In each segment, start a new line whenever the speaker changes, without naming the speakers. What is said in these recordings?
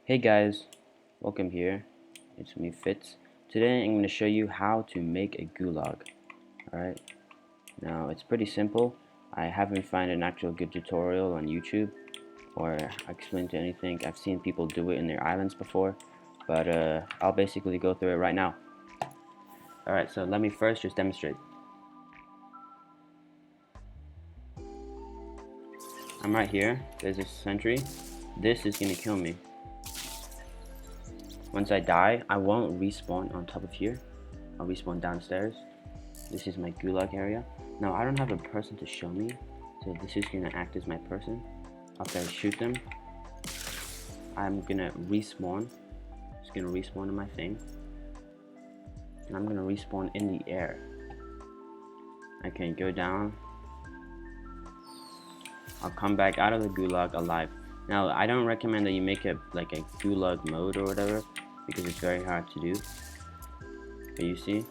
Hey guys, welcome here. It's me Fitz. Today I'm going to show you how to make a gulag. Alright, now it's pretty simple. I haven't found an actual good tutorial on YouTube or explain to anything. I've seen people do it in their islands before, but I'll basically go through it right now. Alright, so let me first just demonstrate. I'm right here. There's a sentry. This is going to kill me. Once I die, I won't respawn on top of here. I'll respawn downstairs. This is my gulag area. Now I don't have a person to show me, so this is gonna act as my person. After I shoot them, I'm gonna respawn. It's gonna respawn in my thing, and I'm gonna respawn in the air. I can go down. I'll come back out of the gulag alive. Now I don't recommend that you make it like a gulag mode or whatever, because it's very hard to do. But you see,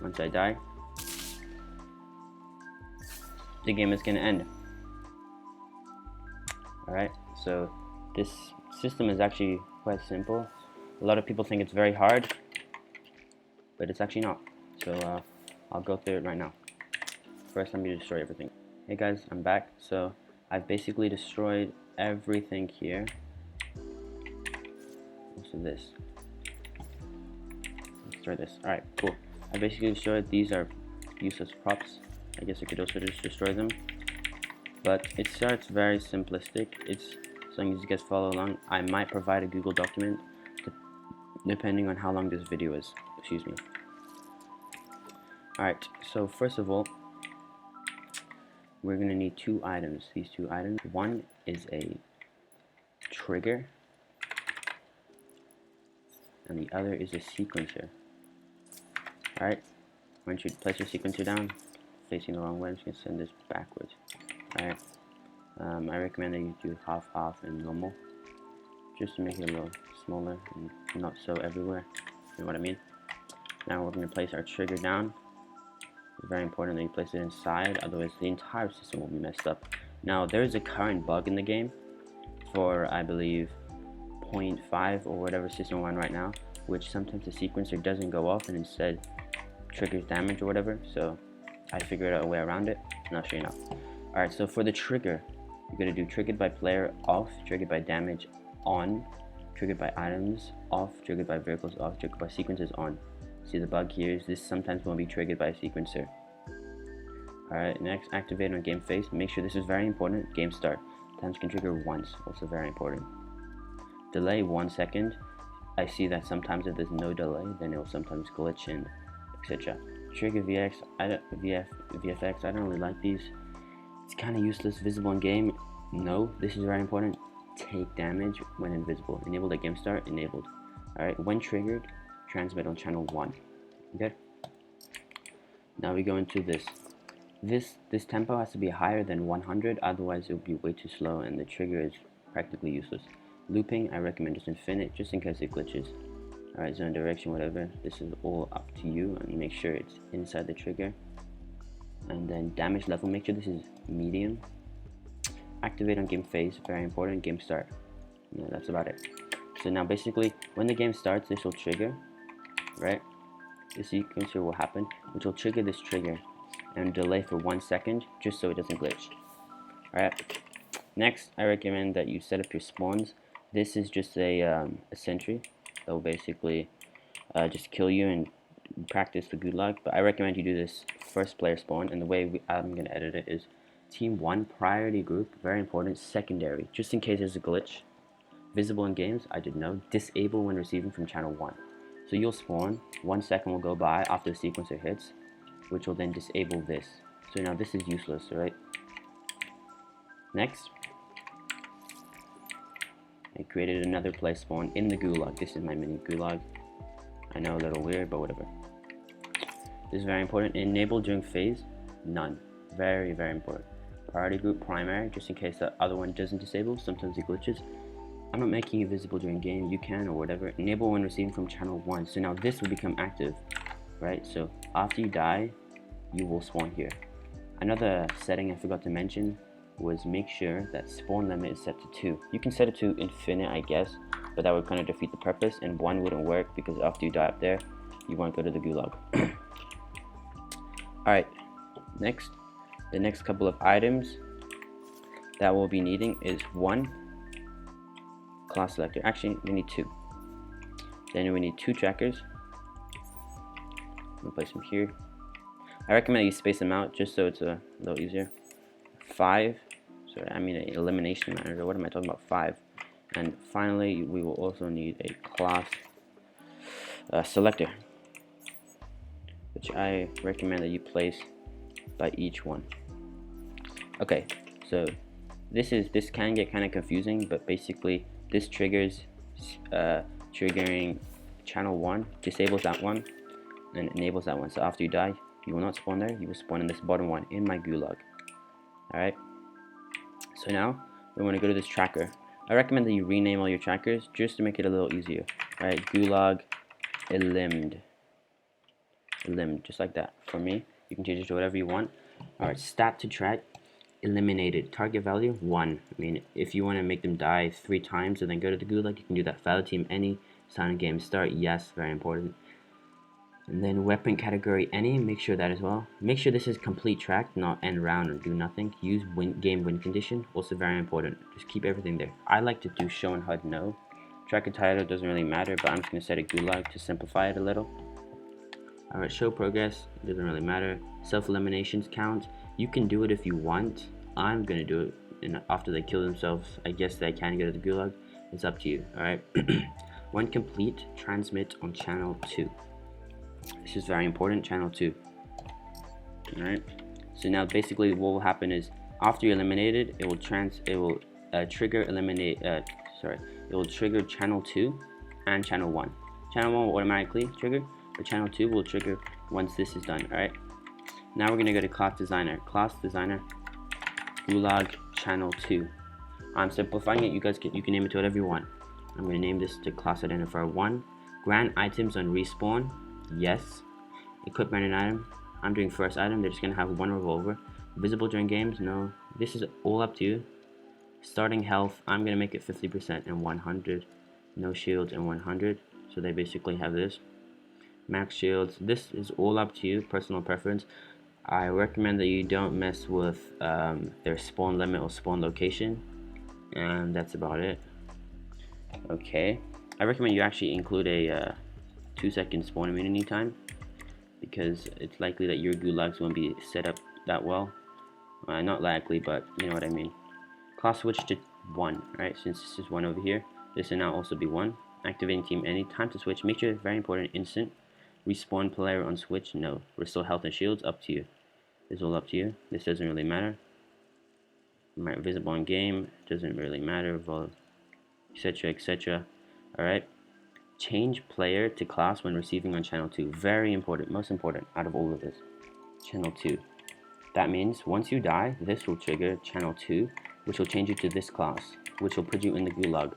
once I die, the game is going to end. Alright, so this system is actually quite simple. A lot of people think it's very hard, but it's actually not. So I'll go through it right now. First, let me destroy everything. Hey guys, I'm back. So I've basically destroyed everything here. Also this. Let's destroy this. Alright, cool. I basically destroyed. These are useless props. I guess I could also just destroy them. But it starts very simplistic. It's, as long as you guys follow along, I might provide a Google document depending on how long this video is. Excuse me. Alright, so first of all, we're going to need two items. These two items. One is a trigger, and the other is a sequencer. Alright, once you place your sequencer down, facing the wrong way, I'm just going to send this backwards. Alright, I recommend that you do half and normal, just to make it a little smaller and not so everywhere, you know what I mean? Now we're going to place our trigger down. It's very important that you place it inside, otherwise the entire system will be messed up. Now there is a current bug in the game for, I believe, 0.5 or whatever system we're on right now, which sometimes the sequencer doesn't go off and instead triggers damage or whatever. So I figured out a way around it, and I'll show you now. Alright, so for the trigger, you're going to do triggered by player off, triggered by damage on, triggered by items off, triggered by vehicles off, triggered by sequences on. See, the bug here is this sometimes won't be triggered by a sequencer. Alright, next, activate on game face. Make sure this is very important. Game start. Times can trigger once, also very important. Delay 1 second. I see that sometimes if there's no delay, then it will sometimes glitch and etc. Trigger VFX, I don't really like these. It's kind of useless. Visible in game, no. This is very important. Take damage when invisible. Enable the game start, enabled. Alright, when triggered, transmit on channel 1. Okay? Now we go into this. This tempo has to be higher than 100, otherwise it will be way too slow and the trigger is practically useless. Looping, I recommend just infinite, just in case it glitches. Alright, zone direction, whatever. This is all up to you, and make sure it's inside the trigger. And then damage level, make sure this is medium. Activate on game phase, very important. Game start. Yeah, that's about it. So now basically, when the game starts, this will trigger, right? The sequencer will happen, which will trigger this trigger and delay for 1 second, just so it doesn't glitch. Alright. Next, I recommend that you set up your spawns. This is just a sentry that will basically just kill you and practice the gulag. But I recommend you do this first player spawn, and the way I'm going to edit it is team 1, priority group, very important, secondary, just in case there's a glitch. Visible in games, I didn't know. Disable when receiving from channel 1. So you'll spawn, 1 second will go by after the sequencer hits, which will then disable this. So now this is useless, right? Next, I created another play spawn in the gulag. This is my mini gulag. I know, a little weird, but whatever. This is very important. Enable during phase, none. Very, very important. Priority group, primary, just in case the other one doesn't disable. Sometimes it glitches. I'm not making it visible during game. You can or whatever. Enable when receiving from channel 1. So now this will become active, right? So after you die, you will spawn here. Another setting I forgot to mention was make sure that spawn limit is set to 2. You can set it to infinite, I guess, but that would kind of defeat the purpose, and 1 wouldn't work because after you die up there, you won't go to the gulag. Alright, next, the next couple of items that we'll be needing is 1 class selector. Actually, we need 2. Then we need 2 trackers. I'm gonna place them here. I recommend you space them out just so it's a little easier. 5, sorry, I mean an elimination manager. What am I talking about? 5. And finally, we will also need a class selector, which I recommend that you place by each one. Okay, so this can get kind of confusing, but basically this triggers triggering channel 1, disables that one, and enables that one. So after you die, you will not spawn there, you will spawn in this bottom one in my gulag. Alright, so now we want to go to this tracker. I recommend that you rename all your trackers just to make it a little easier. Alright, gulag elimed, just like that. For me, you can change it to whatever you want. Alright, stat to track, eliminated, target value 1. I mean, if you want to make them die 3 times and then go to the gulag, you can do that. Valid team any, sign game start, yes, very important. And then weapon category any, make sure that as well. Make sure this is complete track, not end round or do nothing. Use game win condition, also very important. Just keep everything there. I like to do show and HUD no. Tracker title doesn't really matter, but I'm just going to set a gulag to simplify it a little. Alright, show progress, doesn't really matter. Self eliminations count, you can do it if you want. I'm going to do it and after they kill themselves. I guess they can go to the gulag. It's up to you. Alright. When complete, transmit on channel 2. This is very important, channel 2. Alright, so now basically what will happen is after you're eliminated, it will trigger channel 2 and channel 1. Channel 1 will automatically trigger, but channel 2 will trigger once this is done. Alright, now we're going to go to class designer. Class designer, gulag channel 2. I'm simplifying it. You can name it to whatever you want. I'm going to name this to class identifier 1. Grant items on respawn, yes. Equip random item, I'm doing first item. They're just going to have 1 revolver. Visible during games, no. This is all up to you. Starting health, I'm going to make it 50% and 100. No shields and 100. So they basically have this. Max shields, this is all up to you, personal preference. I recommend that you don't mess with their spawn limit or spawn location. And that's about it. Okay, I recommend you actually include a 2-second spawn immunity time, because it's likely that your gulags won't be set up that well. Not likely, but you know what I mean. Class switch to 1, right? Since this is 1 over here, this will now also be 1. Activating team any, time to switch, make sure it's very important, instant. Respawn player on switch, no. Restore health and shields, up to you. This is all up to you. This doesn't really matter. Right, visible in game, doesn't really matter, etc, etc. Alright, change player to class when receiving on channel 2. Very important, most important out of all of this. Channel 2. That means once you die, this will trigger channel 2, which will change you to this class, which will put you in the gulag.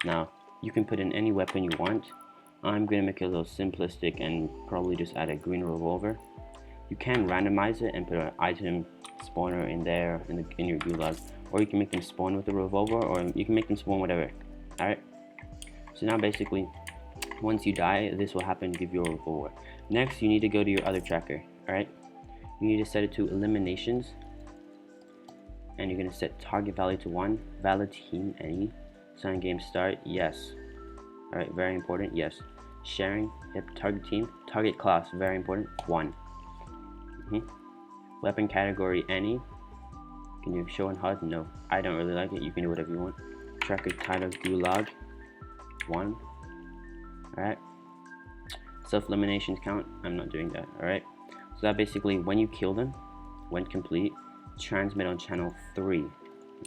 Now, you can put in any weapon you want. I'm going to make it a little simplistic and probably just add a green revolver. You can randomize it and put an item spawner in there in your gulag, or you can make them spawn with a revolver, or you can make them spawn whatever. Alright, so now basically once you die, this will happen, give you a revolver. Next, you need to go to your other tracker. Alright, you need to set it to eliminations, and you're going to set target value to 1, valid team any, sign game start, yes. Alright, very important, yes. Sharing, yep, target team, target class, very important, 1. Weapon category any. Can you show and HUD? No, I don't really like it. You can do whatever you want. Tracker title gulag 1. Alright. Self eliminations count. I'm not doing that. Alright. So that basically when you kill them, when complete, transmit on channel 3.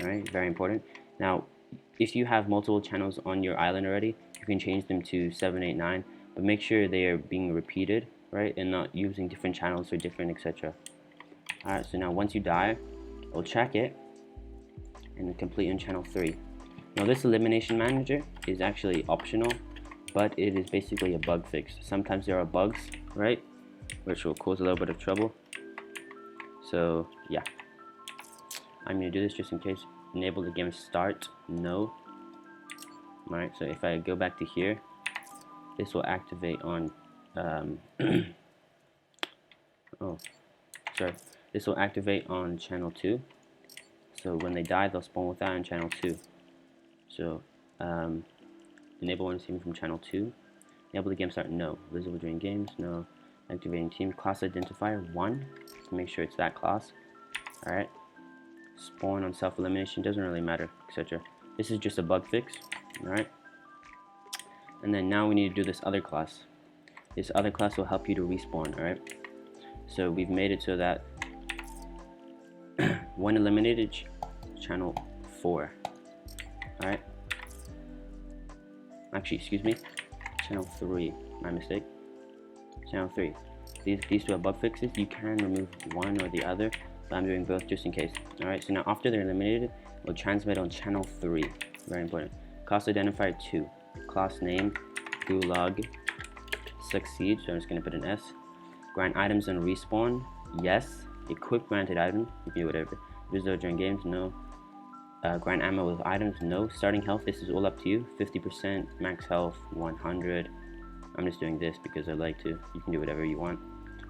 Alright, very important. Now, if you have multiple channels on your island already, you can change them to 7, 8, 9, but make sure they are being repeated, right, and not using different channels or different etc. Alright, so now once you die, we'll check it and complete on channel 3. Now this elimination manager is actually optional, but it is basically a bug fix. Sometimes there are bugs, right, which will cause a little bit of trouble. So yeah. I'm going to do this just in case. Enable the game start, no. Alright, so if I go back to here, this will activate on, oh, sorry. This will activate on channel 2. So when they die, they'll spawn with that on channel 2. So, enable when seen from channel 2. Enable the game start, no. Visible during games, no. Activating team. Class identifier, 1. To make sure it's that class. Alright. Spawn on self-elimination, doesn't really matter, etc. This is just a bug fix. Alright. And then now we need to do this other class. This other class will help you to respawn, alright? So we've made it so that when eliminated, channel 4. Alright. Actually, excuse me. Channel 3. My mistake. Channel 3. These two are bug fixes. You can remove one or the other, but I'm doing both just in case. Alright, so now after they're eliminated, we'll transmit on channel 3. Very important. Class identifier 2. Class name, GULAG. Succeed, so I'm just going to put an S. Grant items on respawn, yes. Equip granted item, you can do whatever. Visible during games, no. Grant ammo with items, no. Starting health, this is all up to you. 50%, max health, 100. I'm just doing this because I like to. You can do whatever you want.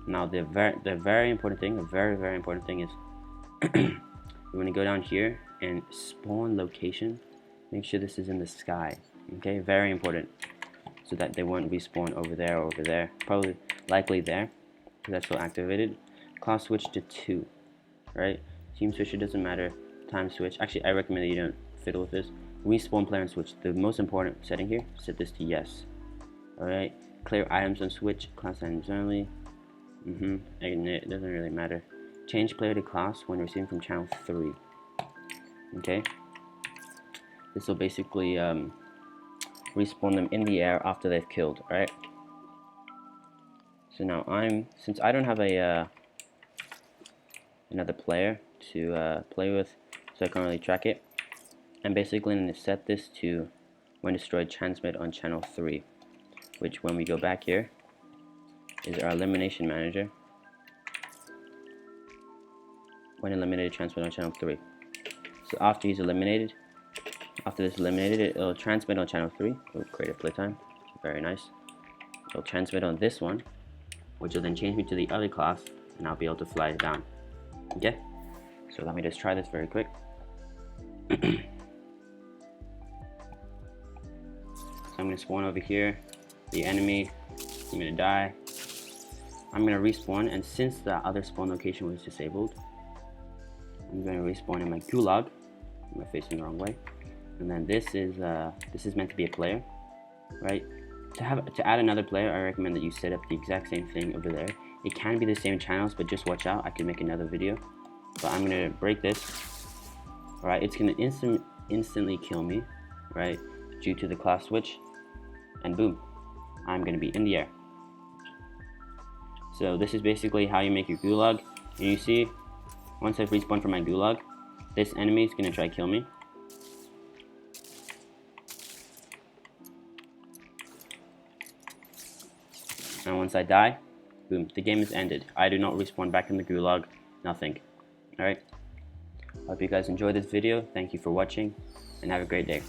Now the very important thing, a very important thing is you want to go down here and spawn location. Make sure this is in the sky. Okay, very important. So that they won't respawn over there or over there. Probably likely there, because that's still activated. Class switch to 2. Right? Team switch, it doesn't matter. Time switch. Actually, I recommend that you don't fiddle with this. Respawn player and switch. The most important setting here, set this to yes. Alright. Clear items on switch. Class items only. It doesn't really matter. Change player to class when receiving from channel 3. Okay. This will basically respawn them in the air after they've killed. Alright. So now since I don't have a another player to play with, so I can't really track it, I'm basically going to set this to when destroyed transmit on channel 3, which when we go back here is our elimination manager. When eliminated, transmit on channel 3. So after he's eliminated, after this eliminated, it'll transmit on channel 3. It'll create a playtime. Very nice. It'll transmit on this one, which will then change me to the other class, and I'll be able to fly it down. Okay? So let me just try this very quick. So I'm going to spawn over here. The enemy. I'm going to die. I'm going to respawn, and since the other spawn location was disabled, I'm going to respawn in my GULAG. I'm facing the wrong way. And then this is meant to be a player, right? To add another player, I recommend that you set up the exact same thing over there. It can be the same channels, but just watch out. I can make another video. But I'm gonna break this. All right, it's gonna instantly kill me, right? Due to the class switch, and boom, I'm gonna be in the air. So this is basically how you make your GULAG. And you see, once I've respawned from my GULAG, this enemy is gonna try to kill me. And once I die, boom, the game is ended. I do not respawn back in the GULAG, nothing. Alright? Hope you guys enjoyed this video. Thank you for watching, and have a great day.